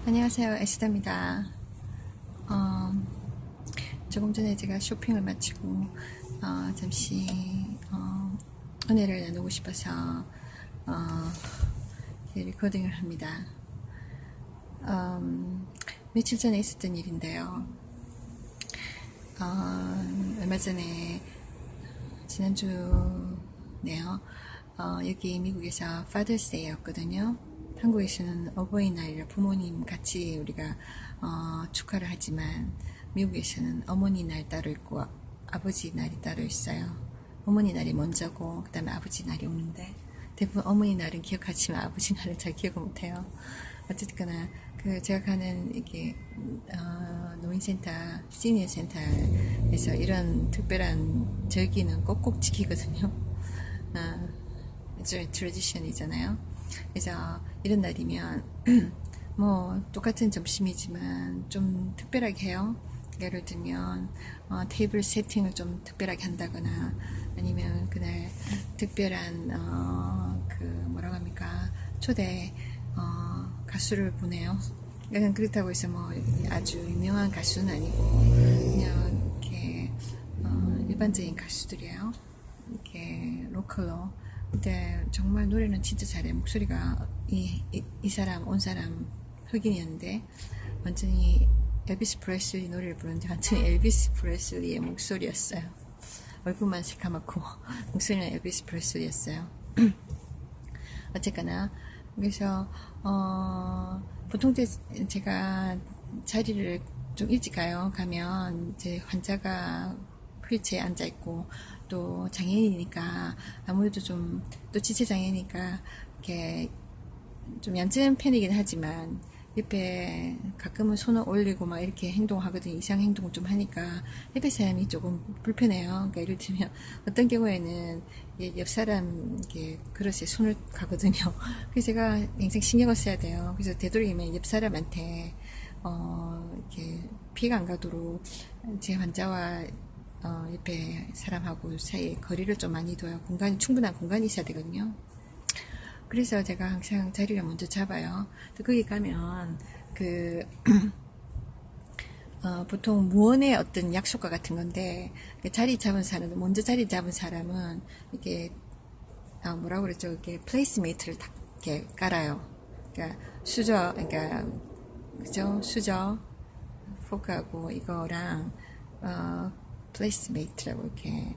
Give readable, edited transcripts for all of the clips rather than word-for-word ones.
안녕하세요, 에스더입니다. 어, 조금 전에 제가 쇼핑을 마치고 잠시 은혜를 나누고 싶어서 리코딩을 합니다. 며칠 전에 있었던 일인데요. 얼마 전에 지난주네요. 여기 미국에서 Father's Day였거든요. 한국에서는 어버이날이라 부모님 같이 우리가 축하를 하지만 미국에서는 어머니 날 따로 있고 아버지 날이 따로 있어요. 어머니 날이 먼저고 그 다음에 아버지 날이 오는데 대부분 어머니 날은 기억하지만 아버지 날은 잘 기억을 못해요. 어쨌거나 제가 가는 이게 노인센터, 시니어 센터에서 이런 특별한 절기는 꼭꼭 지키거든요. 일종의 트래디션이잖아요. 그래서 이런 날이면 뭐 똑같은 점심이지만 좀 특별하게 해요. 예를 들면 테이블 세팅을 좀 특별하게 한다거나 아니면 그날 특별한 뭐라고 합니까 초대 가수를 보내요. 그렇다고 해서 뭐 아주 유명한 가수는 아니고 그냥 이렇게 일반적인 가수들이에요. 이렇게 로컬로. 근데 정말 노래는 진짜 잘해. 목소리가 이 사람 온 사람 흑인이었는데 완전히 엘비스 프레슬리 노래를 부르는데 완전히 엘비스 프레슬리의 목소리였어요. 얼굴만 새까맣고 목소리는 엘비스 프레슬리였어요. 어쨌거나 그래서 보통 제가 자리를 좀 일찍 가면 이제 환자가 휠체어에 앉아 있고 또 장애인이니까 아무래도 좀 또 지체 장애니까 이렇게 좀 얌전한 편이긴 하지만 옆에 가끔은 손을 올리고 막 이렇게 행동하거든요. 이상 행동을 좀 하니까 옆에 사람이 조금 불편해요. 그러니까 예를 들면 어떤 경우에는 옆 사람 이렇게 그릇에 손을 가거든요. 그래서 제가 굉장히 신경을 써야 돼요. 그래서 되도록이면 옆 사람한테 이렇게 피해가 안 가도록 제 환자와 옆에 사람하고 사이에 거리를 좀 많이 둬요. 충분한 공간이 있어야 되거든요. 그래서 제가 항상 자리를 먼저 잡아요. 또 거기 가면 보통 무언의 어떤 약속과 같은 건데 자리 잡은 사람은 먼저 자리 잡은 사람은 이렇게 뭐라고 그랬죠? 이렇게 플레이스메이트를 딱 이렇게 깔아요. 그러니까 그러니까 그죠? 수저, 포크하고 이거랑 플레이스메이트라고 이렇게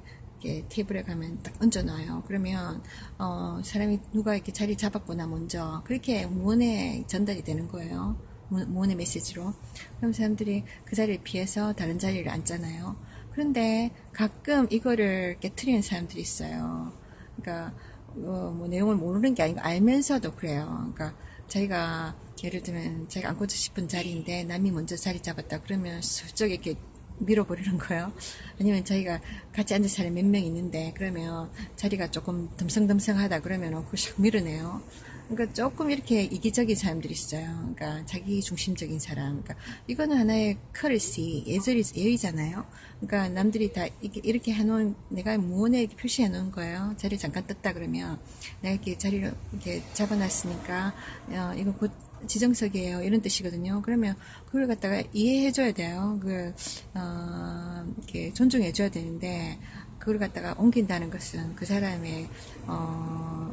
테이블에 가면 딱 얹어놔요. 그러면 사람이 누가 이렇게 자리 잡았구나 먼저 그렇게 무언에 전달이 되는 거예요. 무언의 메시지로. 그럼 사람들이 그 자리를 피해서 다른 자리를 앉잖아요. 그런데 가끔 이거를 깨트리는 사람들이 있어요. 그러니까 뭐 내용을 모르는 게 아니고 알면서도 그래요. 그러니까 자기가 예를 들면 자기가 앉고 싶은 자리인데 남이 먼저 자리 잡았다 그러면 슬쩍 이렇게 밀어버리는 거예요. 아니면 자기가 같이 앉을 사람이 몇 명 있는데 그러면 자리가 조금 덤성덤성하다 그러면 그걸 샥 밀어내요. 그러니까 조금 이렇게 이기적인 사람들이 있어요. 그러니까 자기 중심적인 사람. 그러니까 이거는 하나의 courtesy, 예의잖아요. 그러니까 남들이 다 이렇게 해놓은 내가 무언에 이렇게 표시해 놓은 거예요. 자리 잠깐 떴다 그러면 내가 이렇게 자리를 이렇게 잡아놨으니까 이거 곧 지정석이에요. 이런 뜻이거든요. 그러면 그걸 갖다가 이해해줘야 돼요. 이렇게 존중해줘야 되는데, 그걸 갖다가 옮긴다는 것은 그 사람의,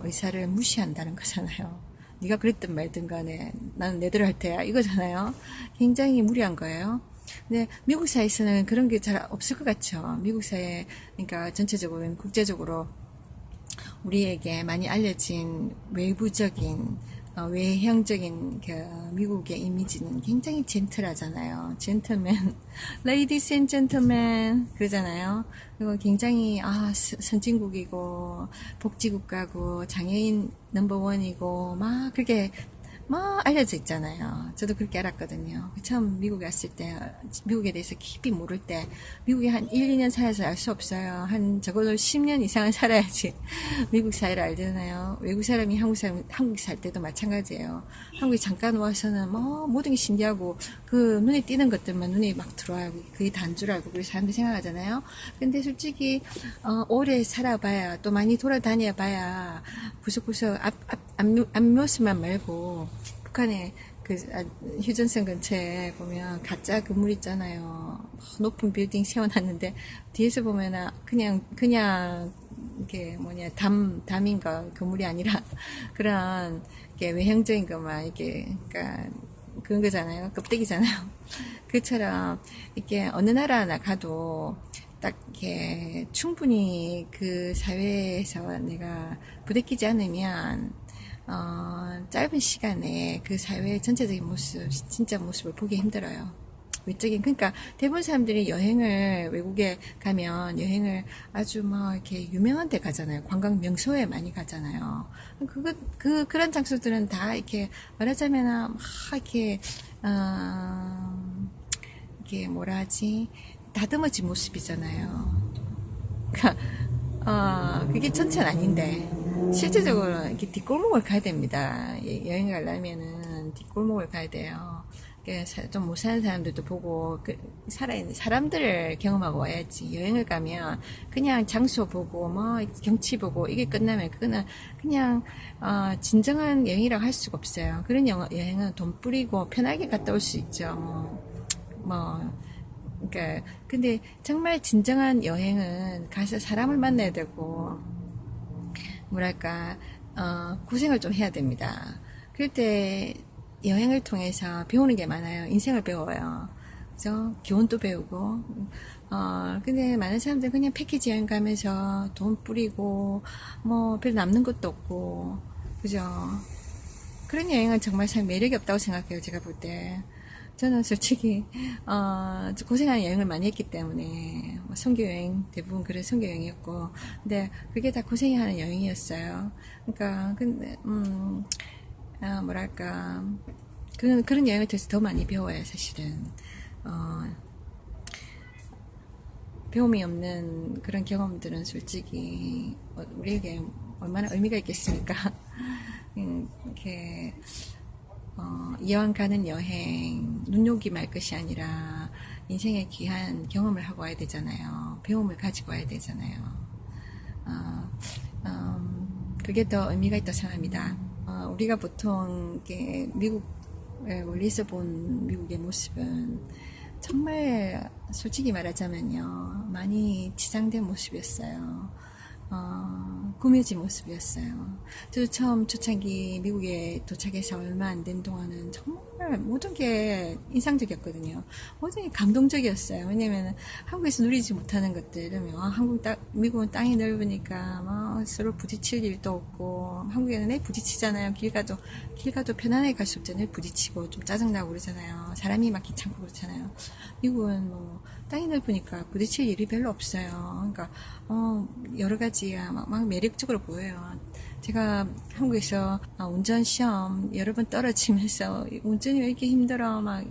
의사를 무시한다는 거잖아요. 네가 그랬든 말든 간에 나는 내대로 할 테야. 이거잖아요. 굉장히 무리한 거예요. 근데 미국 사회에서는 그런 게 잘 없을 것 같죠. 미국 사회, 그러니까 전체적으로, 국제적으로 우리에게 많이 알려진 외부적인 외형적인 미국의 이미지는 굉장히 젠틀하잖아요. 젠틀맨, ladies and gentlemen 그러잖아요. 그리고 굉장히 선진국이고 복지국가고 장애인 넘버원이고 막 그렇게 막 알려져 있잖아요. 저도 그렇게 알았거든요. 처음 미국에 왔을 때, 미국에 대해서 깊이 모를 때, 미국에 한 1, 2년 살아서 알 수 없어요. 한 적어도 10년 이상은 살아야지 미국 사회를 알잖아요. 외국 사람이 한국 살 때도 마찬가지예요. 한국에 잠깐 와서는 뭐 모든 게 신기하고 그 눈에 띄는 것들만 눈에 막 들어와요. 그게 단 줄 알고 그래서 사람들이 생각하잖아요. 근데 솔직히 오래 살아봐야 또 많이 돌아다녀봐야 구석구석 앞모습만 말고 북한의 휴전선 근처에 보면 가짜 건물 있잖아요. 높은 빌딩 세워놨는데 뒤에서 보면은 그냥 이게 뭐냐 담인가 건물이 아니라 그런 이게 외형적인 것만 이게 그러니까 그런 거잖아요. 껍데기잖아요. 그처럼 이게 어느 나라 가도 딱 이렇게 충분히 그 사회에서 내가 부대끼지 않으면 짧은 시간에 그 사회의 전체적인 모습, 진짜 모습을 보기 힘들어요. 외적인, 그러니까 대부분 사람들이 여행을, 외국에 가면 여행을 아주 막 이렇게 유명한 데 가잖아요. 관광 명소에 많이 가잖아요. 그런 장소들은 다 이렇게 말하자면 막 이렇게, 이게 뭐라 하지? 다듬어진 모습이잖아요. 그러니까 그게 전체는 아닌데 실제적으로 이렇게 뒷골목을 가야 됩니다. 여행 가려면은 뒷골목을 가야 돼요. 좀 못 사는 사람들도 보고 살아있는 사람들을 경험하고 와야지. 여행을 가면 그냥 장소 보고 뭐 경치 보고 이게 끝나면 그거는 그냥 진정한 여행이라고 할 수가 없어요. 그런 여행은 돈 뿌리고 편하게 갔다 올 수 있죠. 그러니까 근데 정말 진정한 여행은 가서 사람을 만나야 되고 뭐랄까 고생을 좀 해야 됩니다. 그럴 때 여행을 통해서 배우는 게 많아요. 인생을 배워요. 그죠? 교훈도 배우고 근데 많은 사람들은 그냥 패키지 여행 가면서 돈 뿌리고 뭐 별로 남는 것도 없고 그죠? 그런 여행은 정말 참 매력이 없다고 생각해요. 제가 볼 때. 저는 솔직히 고생하는 여행을 많이 했기 때문에 뭐 선교여행 대부분 그런 선교여행이었고 근데 그게 다 고생이 하는 여행이었어요. 그러니까 근데 뭐랄까 그런 여행을 통해서 더 많이 배워요. 사실은 배움이 없는 그런 경험들은 솔직히 우리에게 얼마나 의미가 있겠습니까? 이렇게 이왕 가는 여행 눈요기 말 것이 아니라 인생의 귀한 경험을 하고 와야 되잖아요. 배움을 가지고 와야 되잖아요. 그게 더 의미가 있다고 생각합니다. 우리가 보통 이렇게 멀리서 본 미국의 모습은 정말 솔직히 말하자면요 많이 치장된 모습이었어요. 꾸며진 모습이었어요. 저도 처음 초창기 미국에 도착해서 얼마 안 된 동안은 정말 모든 게 인상적이었거든요. 모든 게 감동적이었어요. 왜냐면 한국에서 누리지 못하는 것들은 미국은 땅이 넓으니까 막 서로 부딪힐 일도 없고 한국에는 내 부딪히잖아요. 길 가도 편안하게 갈 수 없잖아요. 부딪히고 좀 짜증나고 그러잖아요. 사람이 막 귀찮고 그렇잖아요. 미국은 뭐 땅이 넓으니까 부딪힐 일이 별로 없어요. 그러니까 여러 가지가 막 매력적으로 보여요. 제가 한국에서 운전 시험 여러 번 떨어지면서 운전이 왜 이렇게 힘들어 막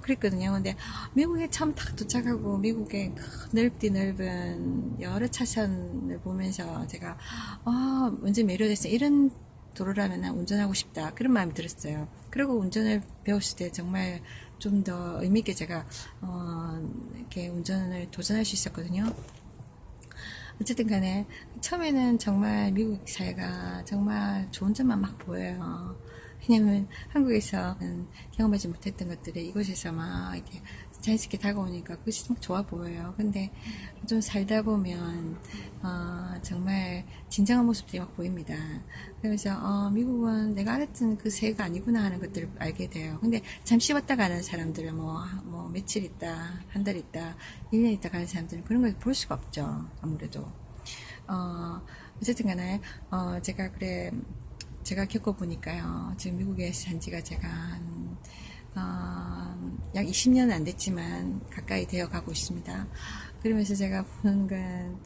그랬거든요. 근데 미국에 처음 딱 도착하고 미국의 넓은 여러 차선을 보면서 제가 완전 매료됐어요. 이런 도로라면 난 운전하고 싶다. 그런 마음이 들었어요. 그리고 운전을 배웠을 때 정말 좀 더 의미있게 제가 이렇게 운전을 도전할 수 있었거든요. 어쨌든 간에 처음에는 정말 미국 사회가 정말 좋은 점만 막 보여요. 왜냐면 한국에서는 경험하지 못했던 것들이 이곳에서 막 이렇게 자연스럽게 다가오니까 그것이 좀 좋아 보여요. 근데 좀 살다 보면 정말 진정한 모습들이 막 보입니다. 그래서 미국은 내가 알았던 그 세가 아니구나 하는 것들을 알게 돼요. 근데 잠시 왔다 가는 사람들은 뭐 며칠 있다, 한 달 있다, 1년 있다 가는 사람들은 그런 걸 볼 수가 없죠. 아무래도. 어쨌든 간에 제가 겪어보니까요. 지금 미국에 산 지가 제가 약 20년은 안 됐지만 가까이 되어 가고 있습니다. 그러면서 제가 보는 건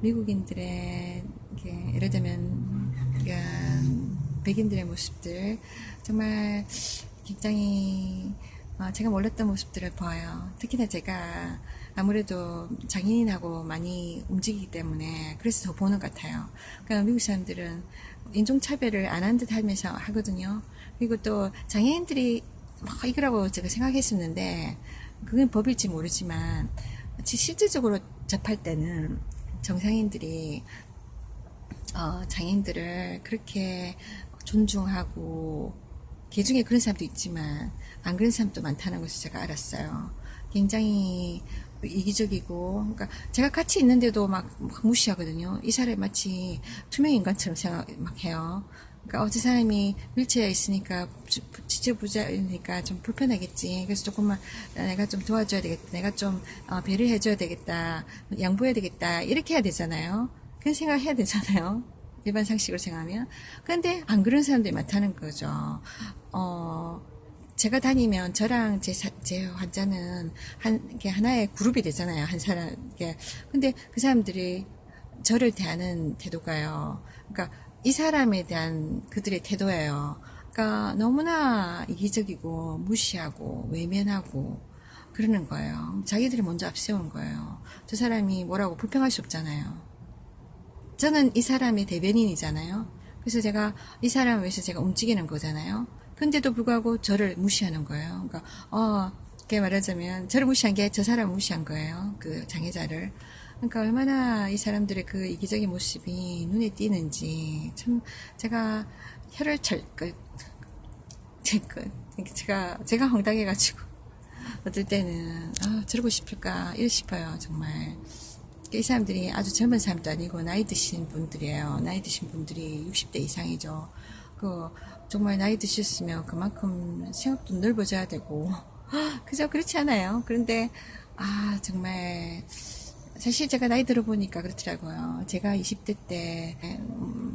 미국인들의 예를 들면 백인들의 모습들 정말 굉장히 제가 몰랐던 모습들을 보아요. 특히나 제가 아무래도 장애인하고 많이 움직이기 때문에 그래서 더 보는 것 같아요. 그러니까 미국 사람들은 인종차별을 안 한 듯 하면서 하거든요. 그리고 또 장애인들이 이거라고 제가 생각했었는데 그건 법일지 모르지만 실질적으로 접할 때는 정상인들이 장애인들을 그렇게 존중하고, 개 중에 그런 사람도 있지만 안 그런 사람도 많다는 것을 제가 알았어요. 굉장히 이기적이고, 그러니까 제가 같이 있는데도 막 무시하거든요. 이 사람이 마치 투명 인간처럼 생각 막 해요. 그러니까 저 사람이 휠체어에 있으니까 지저분하니까 좀 불편하겠지. 그래서 조금만 내가 좀 도와줘야 되겠다. 내가 좀 배려해줘야 되겠다. 양보해야 되겠다. 이렇게 해야 되잖아요. 그런 생각을 해야 되잖아요. 일반 상식으로 생각하면. 그런데 안 그런 사람들이 많다는 거죠. 제가 다니면 저랑 제 환자는 이게 하나의 그룹이 되잖아요. 한 사람, 이게. 근데 그 사람들이 저를 대하는 태도가요. 그러니까 이 사람에 대한 그들의 태도예요. 그러니까 너무나 이기적이고 무시하고 외면하고 그러는 거예요. 자기들이 먼저 앞세우는 거예요. 저 사람이 뭐라고 불평할 수 없잖아요. 저는 이 사람의 대변인이잖아요. 그래서 제가 이 사람을 위해서 제가 움직이는 거잖아요. 근데도 불구하고 저를 무시하는 거예요. 그러니까 이렇게 말하자면 저를 무시한 게 저 사람을 무시한 거예요. 그 장애자를. 그러니까 얼마나 이 사람들의 그 이기적인 모습이 눈에 띄는지 참 제가 혀를 철कर 제가 황당해가지고 어떨 때는 저러고 싶을까 이러 싶어요. 정말. 이 사람들이 아주 젊은 사람도 아니고 나이 드신 분들이에요. 나이 드신 분들이 60대 이상이죠. 정말 나이 드셨으면 그만큼 생각도 넓어져야 되고 그죠? 그렇지 않아요? 그런데 정말 사실 제가 나이 들어보니까 그렇더라고요. 제가 20대 때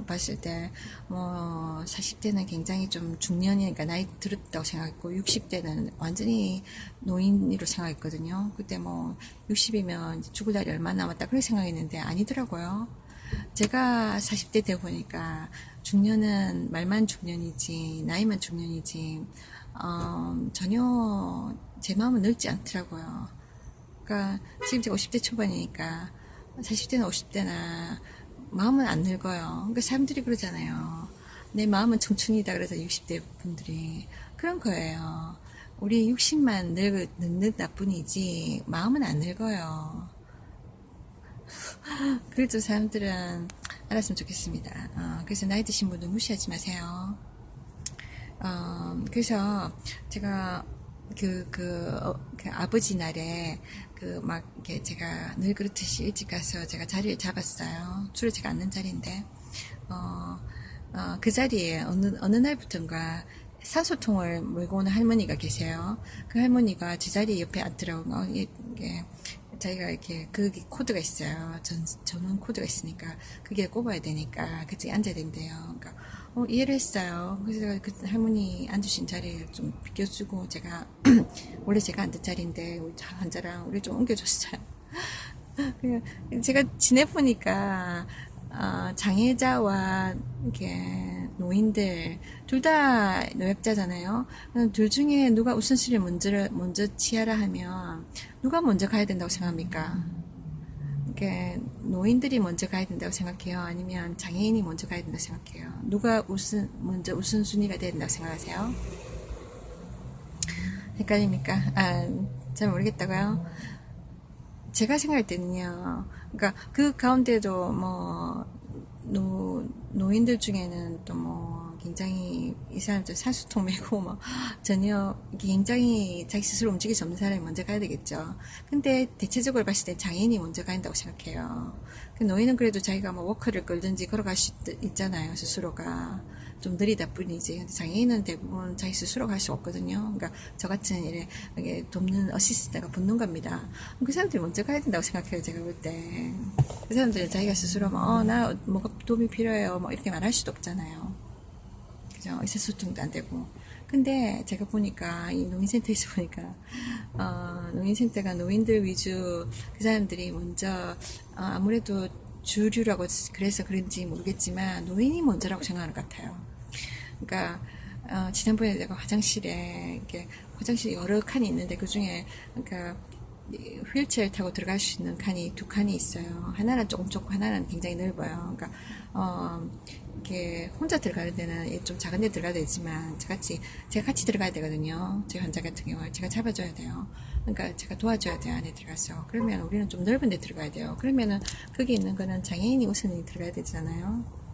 봤을 때 40대는 굉장히 좀 중년이니까 나이 들었다고 생각했고 60대는 완전히 노인으로 생각했거든요. 그때 60이면 죽을 날이 얼마 남았다 그렇게 생각했는데 아니더라고요. 제가 40대 돼 보니까 중년은 말만 중년이지 나이만 중년이지 전혀 제 마음은 늙지 않더라고요. 그러니까 지금 제가 50대 초반이니까 40대나 50대나 마음은 안 늙어요. 그러니까 사람들이 그러잖아요. 내 마음은 청춘이다 그래서 60대 분들이 그런 거예요. 우리 60만 늙는다 뿐이지 마음은 안 늙어요. 그래도 사람들은 알았으면 좋겠습니다. 그래서 나이 드신 분들 무시하지 마세요. 그래서 제가 그 아버지 날에 이렇게 제가 늘 그렇듯이 일찍 가서 제가 자리를 잡았어요. 주로 제가 앉는 자리인데, 그 자리에 어느 날부턴가 산소통을 몰고 오는 할머니가 계세요. 그 할머니가 제 자리 옆에 앉더라고요. 이게 자기가 이렇게 그게 코드가 있어요. 전원 코드가 있으니까 그게 꼽아야 되니까 그쪽에 앉아야 된대요. 그러니까 이해를 했어요. 그래서 제가 그 할머니 앉으신 자리를 좀 비켜주고 제가 원래 제가 앉은 자리인데 우리 환자랑 우리 좀 옮겨줬어요. 제가 지내보니까 장애자와 이렇게 노인들 둘 다 노약자잖아요. 둘 중에 누가 우선순위를 먼저 취하라 하면 누가 먼저 가야 된다고 생각합니까? 이렇게 노인들이 먼저 가야 된다고 생각해요? 아니면 장애인이 먼저 가야 된다고 생각해요? 누가 먼저 우선순위가 돼야 된다고 생각하세요? 헷갈립니까? 잘 모르겠다고요? 제가 생각할 때는요, 그러니까 그 가운데도 노인들 중에는 또 굉장히 이 사람들 산수통 메고 전혀 굉장히 자기 스스로 움직일 수 없는 사람이 먼저 가야 되겠죠. 근데 대체적으로 봤을 때 장애인이 먼저 가야 된다고 생각해요. 그 노인은 그래도 자기가 워커를 끌든지 걸어갈 수 있잖아요. 스스로가. 좀 느리다 뿐이지. 근데 장애인은 대부분 자기 스스로 갈 수 없거든요. 그러니까 저 같은 이게 돕는 어시스트가 붙는 겁니다. 그 사람들이 먼저 가야 된다고 생각해요. 제가 볼 때. 그 사람들은 자기가 스스로 나 뭐가 도움이 필요해요. 이렇게 말할 수도 없잖아요. 그죠? 의사소통도 안 되고. 근데 제가 보니까 이 노인센터에서 보니까 노인센터가 노인들 위주 그 사람들이 먼저 아무래도 주류라고 그래서 그런지 모르겠지만 노인이 먼저라고 생각하는 것 같아요. 그러니까 지난번에 내가 화장실에 이렇게 화장실이 여러 칸이 있는데 그 중에 그러니까 휠체어를 타고 들어갈 수 있는 칸이 두 칸이 있어요. 하나는 조금 좁고 하나는 굉장히 넓어요. 그러니까 이렇게 혼자 들어가는 데는 좀 작은 데 들어가야 되지만 제가 같이 들어가야 되거든요. 제 환자 같은 경우에 제가 잡아줘야 돼요. 그러니까 제가 도와줘야 돼요. 안에 들어가서. 그러면 우리는 좀 넓은 데 들어가야 돼요. 그러면은 거기 있는 거는 장애인이 우선이 들어가야 되잖아요.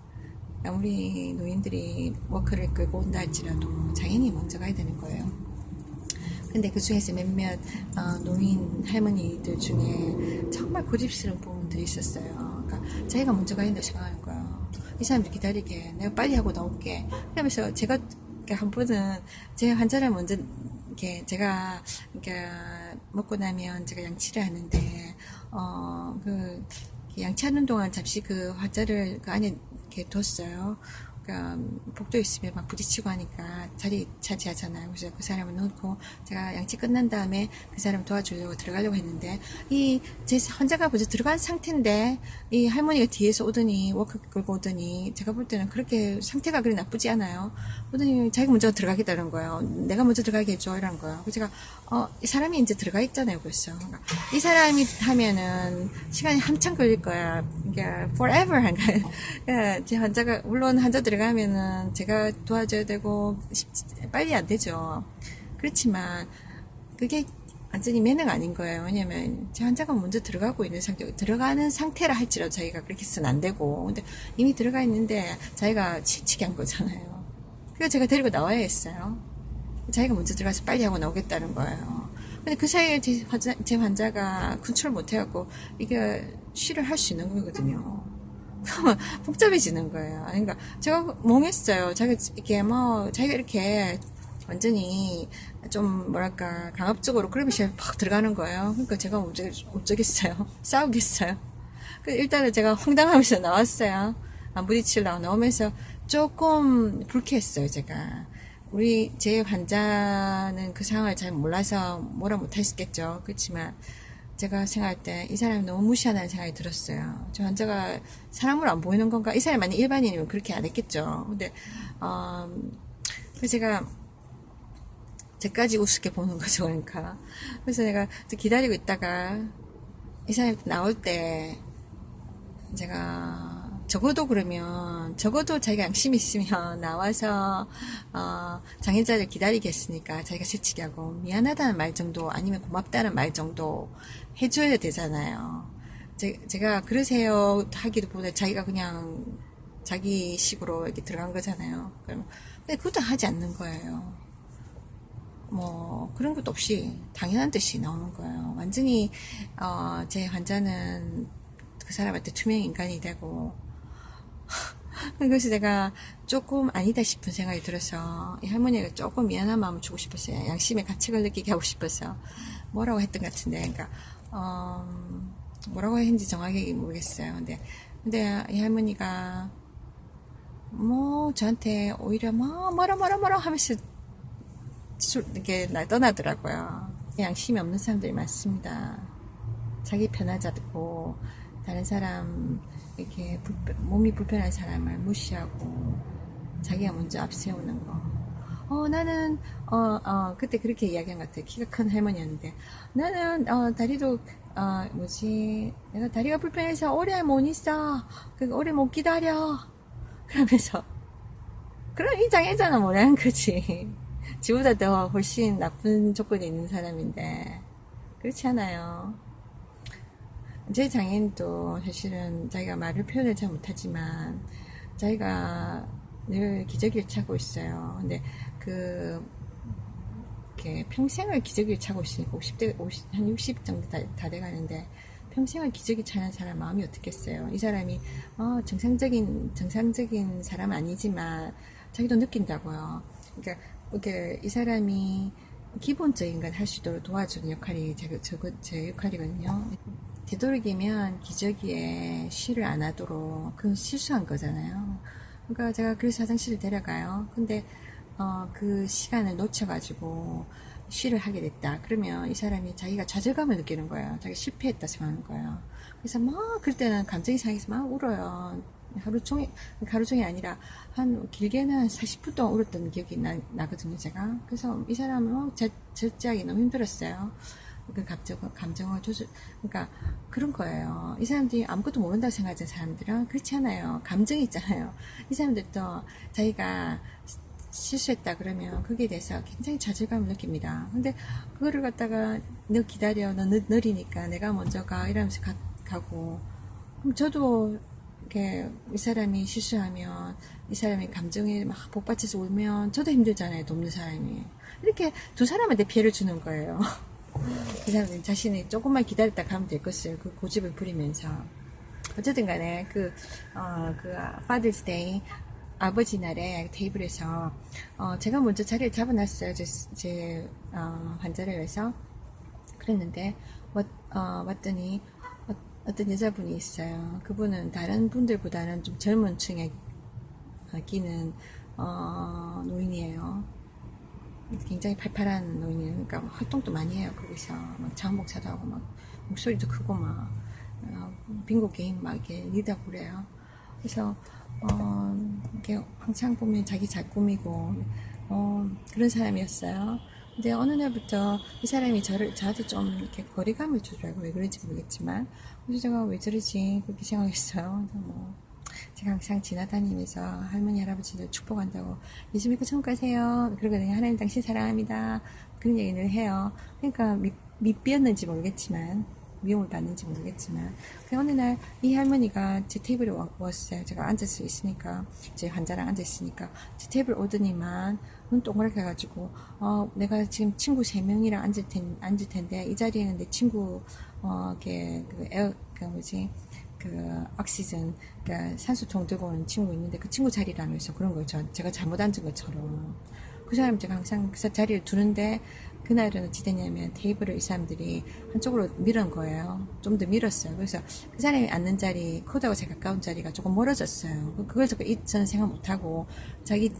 우리 노인들이 워커를 끌고 온다 할지라도 장인이 먼저 가야 되는 거예요. 근데 그 중에서 몇몇 노인 할머니들 중에 정말 고집스러운 부분들이 있었어요. 그러니까 자기가 먼저 가야 된다고 생각하는 거예요. 이 사람들 기다리게, 내가 빨리 하고 나올게. 그러면서 제가 한 번은 제 환자를 먼저 이렇게 제가 먹고 나면 제가 양치를 하는데 그 양치하는 동안 잠시 그 환자를 그 안에 이렇게 뒀어요. 그러니까 복도에 있으면 막 부딪히고 하니까 자리 차지하잖아요. 그래서 그 사람을 넣고 제가 양치 끝난 다음에 그 사람 도와주려고 들어가려고 했는데 이 제 환자가 먼저 들어간 상태인데 이 할머니가 뒤에서 오더니 워커 끌고 오더니 제가 볼 때는 그렇게 상태가 그리 나쁘지 않아요. 오더니 자기가 먼저 들어가겠다는 거예요. 내가 먼저 들어가게 해줘 이런 거예요. 그래서 제가 이 사람이 이제 들어가 있잖아요. 벌써 그러니까 이 사람이 하면은 시간이 한참 걸릴 거야. 그러니까 forever 한가. 제 환자가 물론 환자 들어가면은 제가 도와줘야 되고 빨리 안 되죠. 그렇지만 그게 완전히 매너가 아닌 거예요. 왜냐면 제 환자가 먼저 들어가고 있는 상태, 들어가는 상태라 할지라도 자기가 그렇게 쓰면 안 되고, 근데 이미 들어가 있는데 자기가 치치게 한 거잖아요. 그래서 제가 데리고 나와야 했어요. 자기가 먼저 들어가서 빨리 하고 나오겠다는 거예요. 근데 그 사이에 제 환자가 컨트롤 못 해갖고 이게 쉬를 할 수 있는 거거든요. 그러면 복잡해지는 거예요. 그러니까 제가 멍했어요. 자기가 이렇게 완전히 좀 뭐랄까 강압적으로 그러면서 팍 들어가는 거예요. 그러니까 제가 어쩌겠어요. 싸우겠어요. 일단은 제가 황당하면서 나왔어요. 안 부딪히려고 나오면서 조금 불쾌했어요. 제가 제 환자는 그 상황을 잘 몰라서 뭐라 못했겠죠. 그렇지만 제가 생각할 때 이 사람이 너무 무시하다는 생각이 들었어요. 저 환자가 사람으로 안 보이는 건가? 이 사람이 만약 일반인이면 그렇게 안 했겠죠. 근데 그래서 제가 제까지 우습게 보는 거죠. 그러니까 그래서 내가 기다리고 있다가 이 사람이 나올 때 제가 적어도 자기가 양심이 있으면 나와서 장애자를 기다리겠으니까 자기가 새치기 하고 미안하다는 말 정도 아니면 고맙다는 말 정도 해줘야 되잖아요. 제가 그러세요 하기보다 자기가 그냥 자기 식으로 이렇게 들어간 거잖아요. 근데 그것도 하지 않는 거예요. 뭐 그런 것도 없이 당연한 듯이 나오는 거예요. 완전히 제 환자는 그 사람한테 투명 인간이 되고 그래서 내가 조금 아니다 싶은 생각이 들어서 이 할머니가 조금 미안한 마음을 주고 싶었어요. 양심의 가책을 느끼게 하고 싶어서 뭐라고 했던 것 같은데 그러니까 뭐라고 했는지 정확하게 모르겠어요. 근데 이 할머니가 뭐 저한테 오히려 뭐라 하면서 이렇게 날 떠나더라고요. 양심이 없는 사람들이 많습니다. 자기 편하자고 다른 사람 이렇게 몸이 불편한 사람을 무시하고 자기가 먼저 앞세우는 거. 나는 그때 그렇게 이야기한 것 같아요. 키가 큰 할머니였는데 나는 다리도 내가 다리가 불편해서 오래 못 있어. 오래 못 기다려. 그러면서 그럼 이 장애자는 뭐라는 거지. 지보다 더 훨씬 나쁜 조건에 있는 사람인데 그렇지 않아요. 제 장애인도 사실은 자기가 말을 표현을 잘 못하지만 자기가 늘 기저귀를 차고 있어요. 근데 이렇게 평생을 기저귀를 차고 있으니까 한 60 정도 다 돼가는데 평생을 기저귀 차는 사람 마음이 어떻겠어요. 이 사람이 정상적인 사람 아니지만 자기도 느낀다고요. 그러니까 이 사람이 기본적인 걸 할 수 있도록 도와주는 역할이 제 역할이거든요. 되도록이면 기저귀에 쉬를 안 하도록 그건 실수한 거잖아요. 그러니까 제가 그래서 화장실을 데려가요. 근데 그 시간을 놓쳐가지고 쉬를 하게 됐다. 그러면 이 사람이 자기가 좌절감을 느끼는 거예요. 자기가 실패했다 생각하는 거예요. 그래서 그럴 때는 감정이 상해서 막 울어요. 하루 종일 아니라 길게는 40분 동안 울었던 기억이 나거든요, 제가. 그래서 이 사람은 절제하기 너무 힘들었어요. 그 감정을 그러니까 그런 거예요. 이 사람들이 아무것도 모른다고 생각하는 사람들은 그렇지 않아요. 감정이 있잖아요. 이 사람들도 자기가 실수했다 그러면 거기에 대해서 굉장히 좌절감을 느낍니다. 근데 그거를 갖다가 너 기다려, 너 느리니까 내가 먼저 가 이러면서 가고 그럼 저도 이렇게 이 사람이 실수하면 이 사람이 감정에 막 복받쳐서 울면 저도 힘들잖아요. 돕는 사람이. 이렇게 두 사람한테 피해를 주는 거예요. 그 사람은 자신이 조금만 기다렸다 가면 될 것을 그 고집을 부리면서. 어쨌든 간에 Father's Day 아버지 날에 테이블에서 제가 먼저 자리를 잡아놨어요. 제 환자를 위해서. 그랬는데 왔더니 어떤 여자분이 있어요. 그분은 다른 분들보다는 좀 젊은 층에 끼는 노인이에요. 굉장히 팔팔한 노인이에요. 그러니까 활동도 많이 해요. 거기서 막 자원봉사도 하고 막 목소리도 크고 막 빙고 게임 막 이렇게 리드하고 그래요. 그래서 이렇게 항상 보면 자기 잘 꾸미고 그런 사람이었어요. 근데 어느 날부터 이 사람이 저한테 좀 이렇게 거리감을 주더라고요. 왜 그런지 모르겠지만. 그래서 제가 왜 저러지? 그렇게 생각했어요. 제가 항상 지나다니면서 할머니, 할아버지들 축복한다고 예수 믿고 천국 가세요. 그러거든요. 하나님 당신 사랑합니다. 그런 얘기를 해요. 그러니까 밑비었는지 모르겠지만, 미움을 받는지 모르겠지만, 어느 날 이 할머니가 제 테이블에 왔어요. 제가 앉아서 있으니까, 제 환자랑 앉아있으니까, 제 테이블 오더니만 눈 동그랗게 해가지고, 내가 지금 친구 3명이랑 앉을 텐데, 이 자리에는 내 친구, 옥시전, 그러니까 산소통 들고 오는 친구 있는데 그 친구 자리라면서 그런 거예요. 제가 잘못 앉은 것처럼. 그 사람 제가 항상 그 자리를 두는데 그날은 어찌 됐냐면 테이블을 이 사람들이 한쪽으로 밀은 거예요. 좀 더 밀었어요. 그래서 그 사람이 앉는 자리, 코드하고 제일 가까운 자리가 조금 멀어졌어요. 그걸 저는 생각 못하고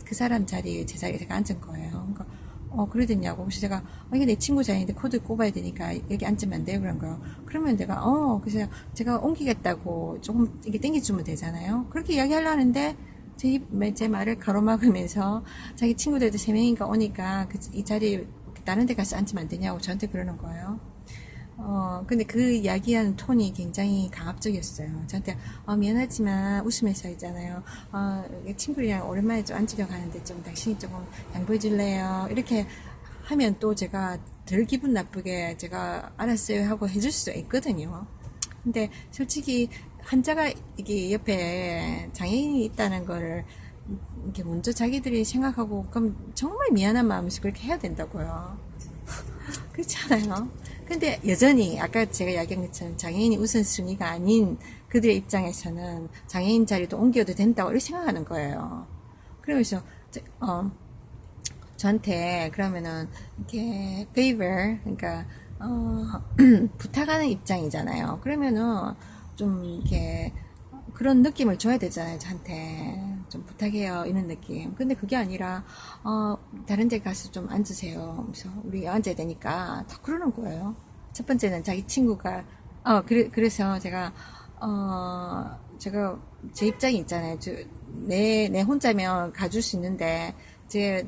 그 사람 자리에 제 자리에 제가 앉은 거예요. 그러니까 그러더냐고. 그래서 제가, 이게 내 친구 자리인데 코드 꼽아야 되니까 여기 앉으면 안 돼요? 그런 거요. 그러면 내가, 그래서 제가 옮기겠다고 조금 이렇게 땡겨주면 되잖아요. 그렇게 이야기하려고 하는데, 제 말을 가로막으면서 자기 친구들도 3명인가 오니까 이 자리에 다른 데 가서 앉으면 안 되냐고 저한테 그러는 거예요. 근데 그 이야기하는 톤이 굉장히 강압적이었어요. 저한테, 미안하지만, 웃으면서 있잖아요. 친구들이랑 오랜만에 좀 앉으려고 하는데, 좀 당신이 조금 양보해 줄래요? 이렇게 하면 또 제가 덜 기분 나쁘게 제가 알았어요 하고 해줄 수 있거든요. 근데 솔직히, 환자가 이게 옆에 장애인이 있다는 거를 이렇게 먼저 자기들이 생각하고, 그럼 정말 미안한 마음에서 그렇게 해야 된다고요. 그렇지 않아요? 근데 여전히 아까 제가 이야기한 것처럼 장애인이 우선순위가 아닌 그들의 입장에서는 장애인 자리도 옮겨도 된다고 이렇게 생각하는 거예요. 그러면서 저한테 그러면은 이렇게 favor, 그러니까 부탁하는 입장이잖아요. 그러면은 좀 이렇게 그런 느낌을 줘야 되잖아요. 저한테 좀 부탁해요 이런 느낌. 근데 그게 아니라 다른 데 가서 좀 앉으세요. 그래서 우리 앉아야 되니까 다 그러는 거예요. 첫 번째는 자기 친구가 그래서 제가 제 입장이 있잖아요. 내 혼자면 가줄 수 있는데 제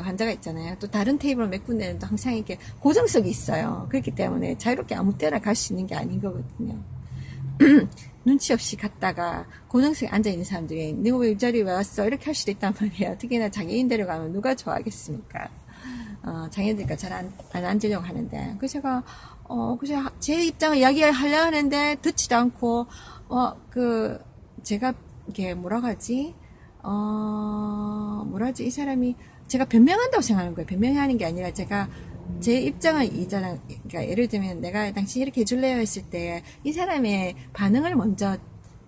환자가 있잖아요. 또 다른 테이블 몇 군데는 또 항상 이렇게 고정석이 있어요. 그렇기 때문에 자유롭게 아무 때나 갈 수 있는 게 아닌 거거든요. 눈치 없이 갔다가 고정석에 앉아있는 사람들이 내가 왜 이 자리에 왜 왔어? 이렇게 할 수도 있단 말이에요. 특히나 장애인 데려가면 누가 좋아하겠습니까? 장애인들과 잘 안 앉으려고 하는데. 그래서 제가 그래서 제 입장을 이야기하려고 하는데 듣지도 않고 제가 이게 뭐라고 하지? 이 사람이 제가 변명한다고 생각하는 거예요. 변명하는 게 아니라 제가 제 입장을 그러니까 예를 들면 내가 당신 이렇게 해줄래요 했을 때 이 사람의 반응을 먼저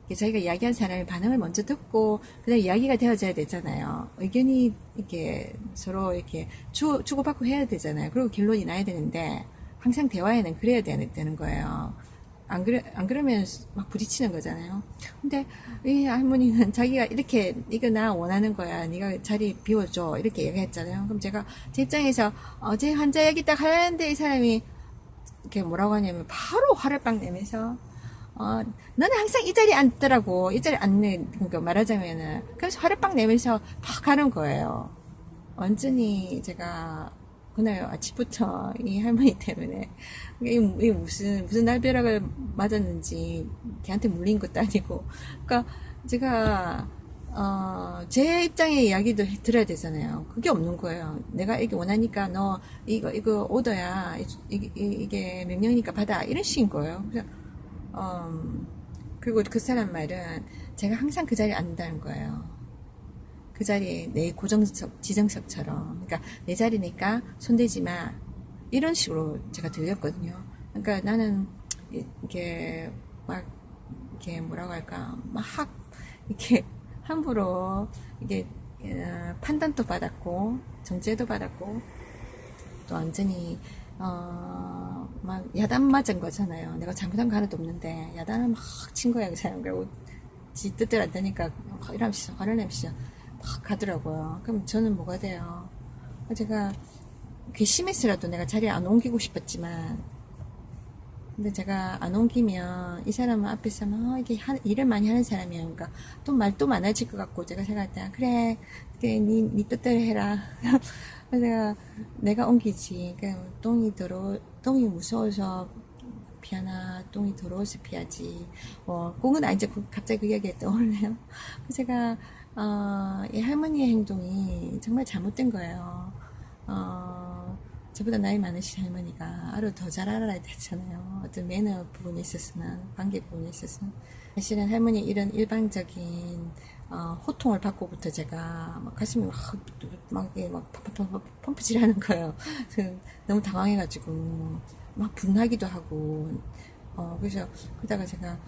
자기가 이야기한 사람의 반응을 먼저 듣고 그다음 이야기가 되어져야 되잖아요. 의견이 이렇게 서로 이렇게 주고받고 해야 되잖아요. 그리고 결론이 나야 되는데 항상 대화에는 그래야 되는 거예요. 안 그러면 막 부딪히는 거잖아요. 근데 이 할머니는 자기가 이렇게 이거 나 원하는 거야. 네가 자리 비워줘. 이렇게 얘기했잖아요. 그럼 제가 제 입장에서 제 환자 얘기 딱 하는데 이 사람이 이렇게 뭐라고 하냐면 바로 화를 빡 내면서 너는 항상 이 자리에 앉더라고. 이 자리에 앉는, 그러니까 말하자면은. 그래서 화를 빡 내면서 막 가는 거예요. 완전히 제가 그날 아침부터 이 할머니 때문에 이게 무슨 날벼락을 맞았는지 걔한테 물린 것도 아니고. 그러니까 제가 제 입장의 이야기도 들어야 되잖아요. 그게 없는 거예요. 내가 이게 원하니까 너 이거 오더야. 이게 명령이니까 받아. 이런 식인 거예요. 그래서 그리고 그 사람 말은 제가 항상 그 자리에 앉는다는 거예요. 그 자리에 내 고정석, 지정석처럼. 그러니까 내 자리니까 손대지 마. 이런 식으로 제가 들렸거든요. 그러니까 나는 이게 막 이렇게 뭐라고 할까 막 이렇게 함부로 이게 판단도 받았고 정죄도 받았고 또 완전히 막 야단 맞은 거잖아요. 내가 잘못한 거 하나도 없는데 야단을 막 친 거야 그 사람. 그리고 지 뜻대로 안 되니까 이러면서 화를 내면서 막 가더라고요. 그럼 저는 뭐가 돼요? 제가 괘씸했으라도 내가 자리에 안 옮기고 싶었지만 근데 제가 안 옮기면 이 사람은 앞에서는 이게 일을 많이 하는 사람이야. 그러니까 또 말도 많아질 것 같고 제가 생각할 때 그래 네 뜻대로 해라. 그래서 내가 옮기지. 그러니까 똥이 무서워서 피하나 똥이 더러워서 피하지. 꽁은 아니지. 갑자기 그 이야기가 떠오르네요. 그래서 제가 이 할머니의 행동이 정말 잘못된 거예요. 저보다 나이 많으신 할머니가 더 잘 알아야 되잖아요. 어떤 매너 부분에 있어서는, 관계 부분에 있어서는. 사실은 할머니 이런 일방적인, 호통을 받고부터 제가 막 가슴이 막 펌프질 하는 거예요. 너무 당황해가지고, 막 분하기도 하고, 그래서, 그러다가 제가,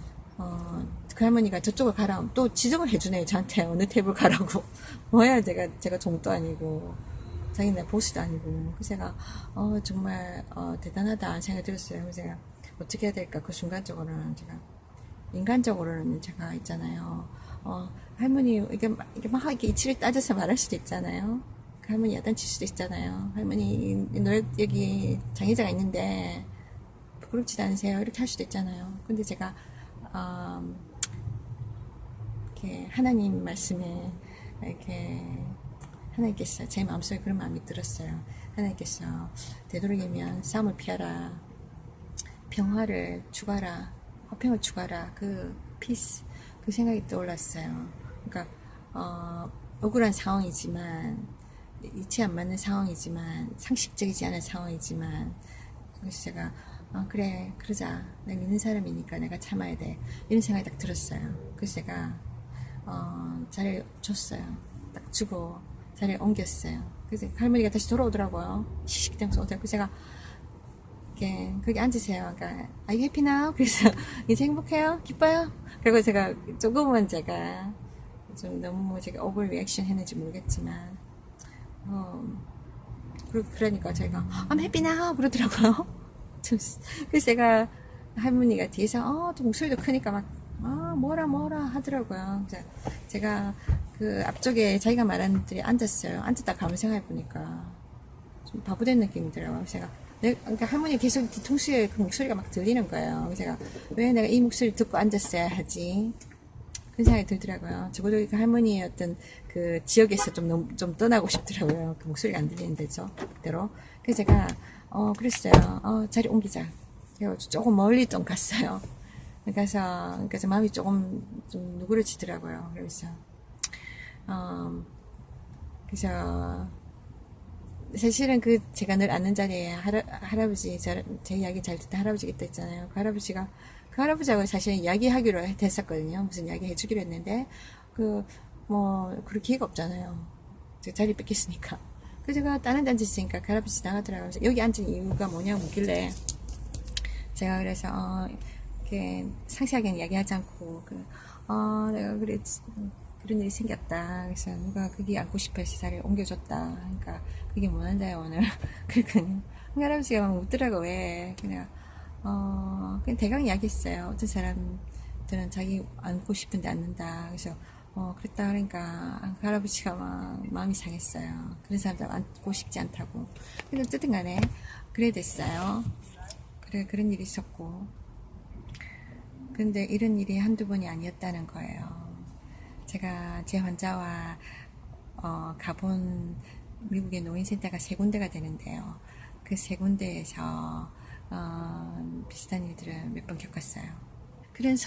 그 할머니가 저쪽을 가라. 또 지적을 해주네요. 저한테 어느 테이블 가라고. 뭐야, 제가 종도 아니고. 자기네 보스도 아니고. 그래서 제가, 정말, 대단하다 생각이 들었어요. 그래서 제가 어떻게 해야 될까. 그 순간적으로는 제가, 인간적으로는 제가 있잖아요. 할머니, 이게 막 이렇게 이치를 따져서 말할 수도 있잖아요. 그 할머니 야단칠 수도 있잖아요. 할머니, 여기 장애자가 있는데, 부끄럽지도 않으세요? 이렇게 할 수도 있잖아요. 근데 제가, 이렇게 하나님 말씀에, 이렇게, 하나님께서 제 마음속에 그런 마음이 들었어요. 하나님께서 되도록이면 싸움을 피하라. 평화를 추구하라. 화평을 추구하라. 그 피스 그 생각이 떠올랐어요. 그러니까 억울한 상황이지만 이치 안 맞는 상황이지만 상식적이지 않은 상황이지만 그래서 제가 그래 그러자 내가 믿는 사람이니까 내가 참아야 돼 이런 생각이 딱 들었어요. 그래서 제가 자리를 줬어요. 딱 주고 자리에 옮겼어요. 그래서 할머니가 다시 돌아오더라고요. 시식되면서 오더라고요. 그래서 제가 이렇게 거기 앉으세요. 그러니까 Are you happy now? 그래서 이제 행복해요? 기뻐요? 그리고 제가 조금은 제가 좀 너무 제가 오버 리액션 했는지 모르겠지만 그러니까 제가 I'm happy now 그러더라고요. 그래서 제가 할머니가 뒤에서 또 목소리도 크니까 막 뭐라 하더라고요. 그래서 제가 그 앞쪽에 자기가 말하는 들이 앉았어요. 앉았다 가만 생각해 보니까 좀 바보된 느낌이더라고요. 제가 그러니까 할머니 계속 뒤통수에 그 목소리가 막 들리는 거예요. 그래서 제가 왜 내가 이 목소리를 듣고 앉았어야 하지? 그런 생각이 들더라고요. 적어도 그 할머니의 어떤 그 지역에서 좀 떠나고 싶더라고요. 그 목소리가 안 들리는 데죠. 그대로. 그래서 제가 그랬어요. 자리 옮기자. 그래서 조금 멀리 좀 갔어요. 그래서 마음이 조금 좀 누그러지더라고요. 그래서 사실은 제가 늘 앉는 자리에 할아버지, 제 이야기 잘 듣던 할아버지가 있다 했잖아요. 그 할아버지하고 사실 이야기하기로 됐었거든요. 무슨 이야기 해주기로 했는데, 그럴 기회가 없잖아요. 제가 자리 뺏겼으니까. 그래서 제가 다른 데 앉았으니까 그 할아버지 나가더라고요. 여기 앉은 이유가 뭐냐고 묻길래, 제가 그래서, 이렇게 상세하게는 이야기하지 않고, 내가 그런 일이 생겼다. 그래서 누가 거기 앉고 싶어 해서 자리를 옮겨줬다. 그러니까 그게 뭐한다요 오늘. 그러니까 할아버지가 막 묻더라고 왜. 그냥 대강 이야기했어요. 어떤 사람들은 자기 앉고 싶은데 앉는다. 그래서 그랬다 그러니까 그 할아버지가 막 마음이 상했어요. 그런 사람들 앉고 싶지 않다고. 근데 어쨌든 간에 그래 됐어요. 그래 그런 일이 있었고. 근데 이런 일이 한두 번이 아니었다는 거예요. 제가 제 환자와 가본 미국의 노인센터가 세 군데가 되는데요. 그 세 군데에서 비슷한 일들을 몇 번 겪었어요. 그런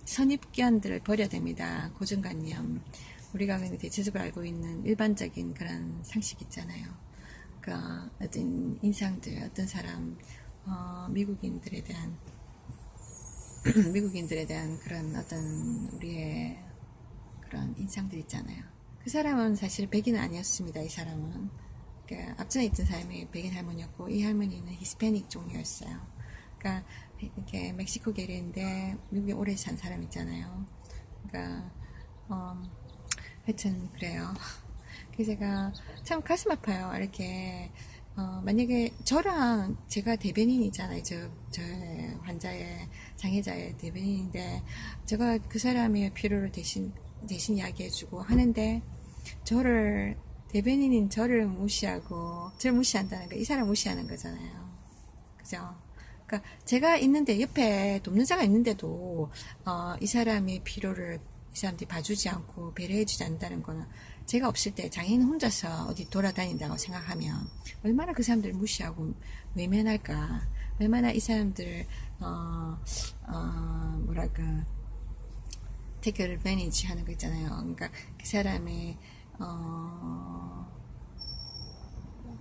선입견들을 버려야 됩니다. 고정관념. 우리가 대체적으로 알고 있는 일반적인 그런 상식 있잖아요. 그러니까 어떤 인상들, 어떤 사람, 미국인들에 대한 미국인들에 대한 그런 어떤 우리의 그런 인상들 있잖아요. 그 사람은 사실 백인은 아니었습니다. 이 사람은 그러니까 앞전에 있던 사람이 백인 할머니였고 이 할머니는 히스패닉 종류였어요. 그러니까 이렇게 멕시코 계리인데 미국에 오래 산 사람 있잖아요. 그러니까 하여튼 그래요. 그래서 제가 참 가슴 아파요. 이렇게 만약에 저랑 제가 대변인이잖아요. 저 환자의 장애자의 대변인인데 제가 그 사람의 필요를 대신 이야기해주고 하는데 저를 대변인인 저를 무시하고 저를 무시한다는 거 이 사람 무시하는 거잖아요. 그죠? 그러니까 제가 있는데 옆에 돕는 자가 있는데도 이 사람의 필요를 이 사람들이 봐주지 않고 배려해주지 않는다는 거는 제가 없을 때 장애인 혼자서 어디 돌아다닌다고 생각하면 얼마나 그 사람들을 무시하고 외면할까. 얼마나 이 사람들 뭐랄까 take advantage 하는 거 있잖아요. 그러니까 그 사람의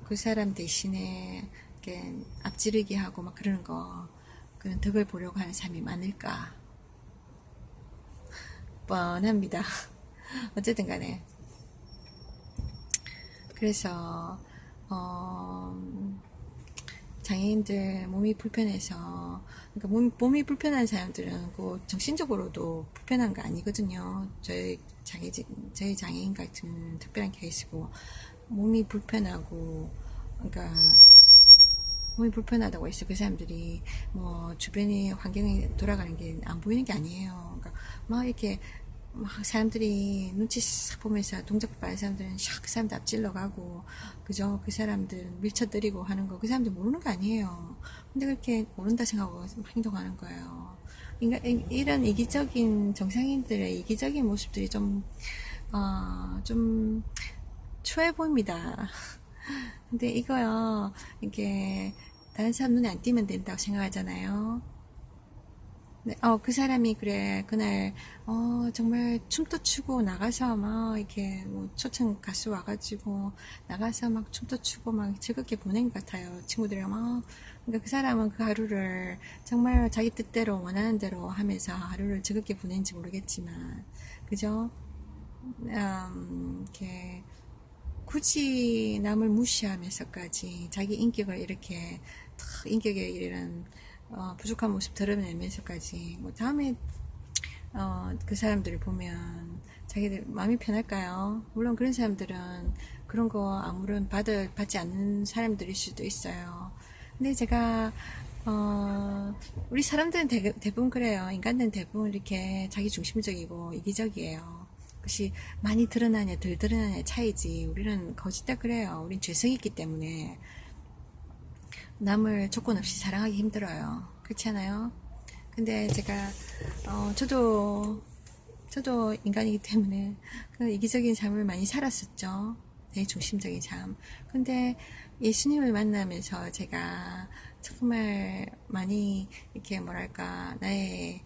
그 사람 대신에 이렇게 앞지르기 하고 막 그러는 거 그런 덕을 보려고 하는 사람이 많을까 뻔합니다. 어쨌든 간에 그래서 장애인들 몸이 불편해서 그러니까 몸이 불편한 사람들은 그 정신적으로도 불편한 거 아니거든요. 저희 장애인 같은 특별한 케이스고 몸이 불편하고 그러니까 몸이 불편하다고 했어. 그 사람들이 뭐 주변의 환경이 돌아가는 게 안 보이는 게 아니에요. 그러니까 막 이렇게 막 사람들이 눈치 싹 보면서 동작 빠른 사람들은 샥 그 사람들 앞질러 가고 그죠? 그 사람들 밀쳐뜨리고 하는 거 그 사람들 모르는 거 아니에요. 근데 그렇게 모른다 생각하고 행동하는 거예요. 그러니까 이런 이기적인 정상인들의 이기적인 모습들이 좀 초해 보입니다. 근데 이거요, 이게 다른 사람 눈에 안 띄면 된다고 생각하잖아요. 네, 그 사람이 그래 그날 정말 춤도 추고 나가서 막 이렇게 뭐 초청 가수 와가지고 나가서 막 춤도 추고 막 즐겁게 보낸 것 같아요. 친구들이랑 막. 그러니까 그 사람은 그 하루를 정말 자기 뜻대로 원하는 대로 하면서 하루를 즐겁게 보낸지 모르겠지만 그죠? 이렇게 굳이 남을 무시하면서까지 자기 인격을 이렇게 인격에 이런 부족한 모습 드러내면서까지 뭐 다음에 그 사람들을 보면 자기들 마음이 편할까요? 물론 그런 사람들은 그런 거 아무런 받지 않는 사람들일 수도 있어요. 근데 제가 우리 사람들은 대부분 그래요. 인간들은 대부분 이렇게 자기 중심적이고 이기적이에요. 그것이 많이 드러나냐 덜 드러나냐 차이지 우리는 거짓다 그래요. 우린 죄성이 있기 때문에 남을 조건 없이 사랑하기 힘들어요. 그렇지 않아요? 근데 제가 저도 인간이기 때문에 그 이기적인 삶을 많이 살았었죠. 내 중심적인 삶. 근데 예수님을 만나면서 제가 정말 많이 이렇게 뭐랄까 이렇게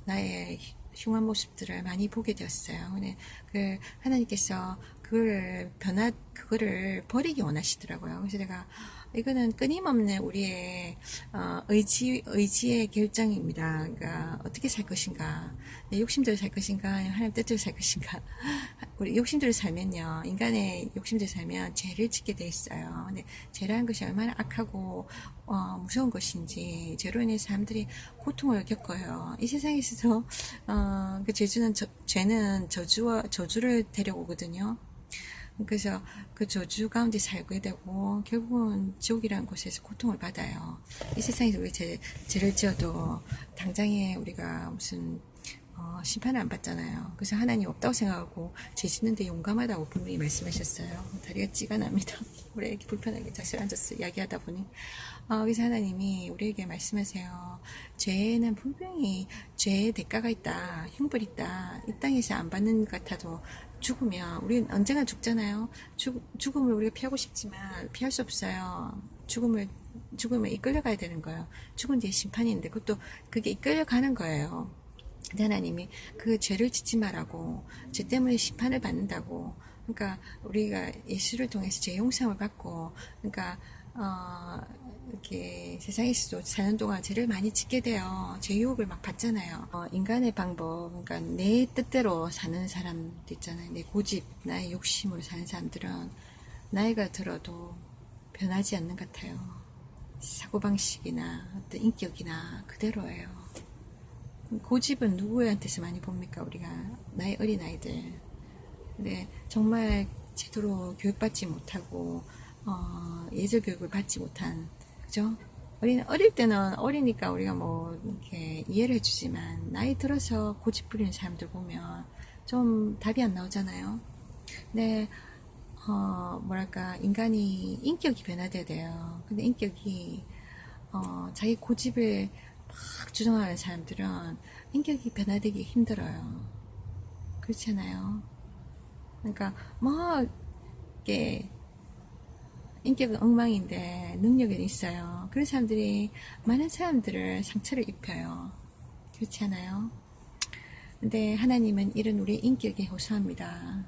나의 흉한 모습들을 많이 보게 되었어요. 근데 하나님께서 그거를 버리기 원하시더라고요. 그래서 내가 이거는 끊임없는 우리의 의지의 결정입니다. 그러니까 어떻게 살 것인가, 내 욕심대로 살 것인가, 하나님 뜻대로 살 것인가. 우리 욕심대로 살면요, 인간의 욕심대로 살면 죄를 짓게 돼 있어요. 근데 죄라는 것이 얼마나 악하고 무서운 것인지 죄로 인해 사람들이 고통을 겪어요. 이 세상에서도 그 죄는 저주를 데려오거든요. 그래서 그 저주 가운데 살게 되고 결국은 지옥이라는 곳에서 고통을 받아요. 이 세상에서 우리 죄를 지어도 당장에 우리가 무슨 심판을 안 받잖아요. 그래서 하나님 없다고 생각하고 죄 짓는데 용감하다고 분명히 말씀하셨어요. 다리가 찌가 납니다. 우리 이렇게 불편하게 자세히 앉아서 이야기하다 보니 그래서 하나님이 우리에게 말씀하세요. 죄는 분명히 죄의 대가가 있다. 형벌이 있다. 이 땅에서 안 받는 것 같아도 죽으면 우리는 언젠가 죽잖아요. 죽음을 우리가 피하고 싶지만 피할 수 없어요. 죽음을 이끌려가야 되는 거예요. 죽은 뒤에 심판이 있는데 그게 이끌려가는 거예요. 근데 하나님이 그 죄를 짓지 말라고 죄 때문에 심판을 받는다고 그러니까 우리가 예수를 통해서 죄 용서를 받고 그러니까 이렇게 세상에서도 사는 동안 죄를 많이 짓게 돼요. 죄 유혹을 막 받잖아요. 인간의 방법, 그러니까 내 뜻대로 사는 사람도 있잖아요. 내 고집, 나의 욕심으로 사는 사람들은 나이가 들어도 변하지 않는 것 같아요. 사고방식이나 어떤 인격이나 그대로예요. 고집은 누구한테서 많이 봅니까? 우리가 나의 어린아이들. 근데 정말 제대로 교육받지 못하고 예절 교육을 받지 못한, 그죠? 어릴 때는 어리니까 우리가 뭐 이렇게 이해를 해주지만 나이 들어서 고집 부리는 사람들 보면 좀 답이 안 나오잖아요. 근데 뭐랄까, 인간이 인격이 변화돼야 돼요. 근데 인격이 자기 고집을 막 주장하는 사람들은 인격이 변화되기 힘들어요. 그렇잖아요. 그러니까 뭐 이게 인격은 엉망인데 능력은 있어요. 그런 사람들이 많은 사람들을 상처를 입혀요. 그렇지 않아요? 근데 하나님은 이런 우리의 인격에 호소합니다.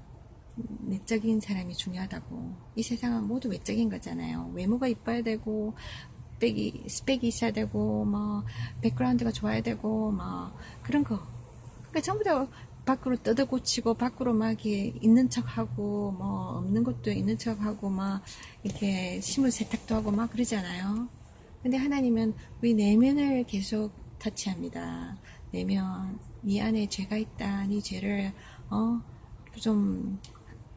내적인 사람이 중요하다고. 이 세상은 모두 외적인 거잖아요. 외모가 이뻐야 되고 스펙이 있어야 되고 뭐 백그라운드가 좋아야 되고 뭐 그런 거. 그러니까 전부 다 밖으로 뜯어고치고 밖으로 막 이렇게 있는 척하고 뭐 없는 것도 있는 척하고 막 이렇게 식물 세탁도 하고 막 그러잖아요. 근데 하나님은 우리 내면을 계속 터치합니다. 내면, 네 안에 죄가 있다. 네 죄를 좀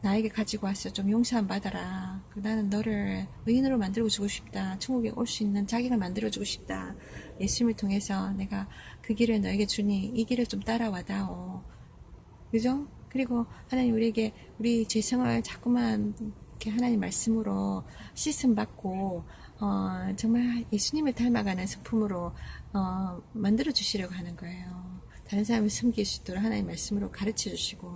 나에게 가지고 와서 좀 용서함 받아라. 나는 너를 의인으로 만들어 주고 싶다. 천국에 올 수 있는 자격을 만들어 주고 싶다. 예수님을 통해서 내가 그 길을 너에게 주니 이 길을 좀 따라와다오. 그죠? 그리고 하나님 우리에게 우리 죄성을 자꾸만 이렇게 하나님 말씀으로 씻음 받고 정말 예수님을 닮아가는 성품으로 만들어 주시려고 하는 거예요. 다른 사람을 섬길 수 있도록 하나님 말씀으로 가르쳐 주시고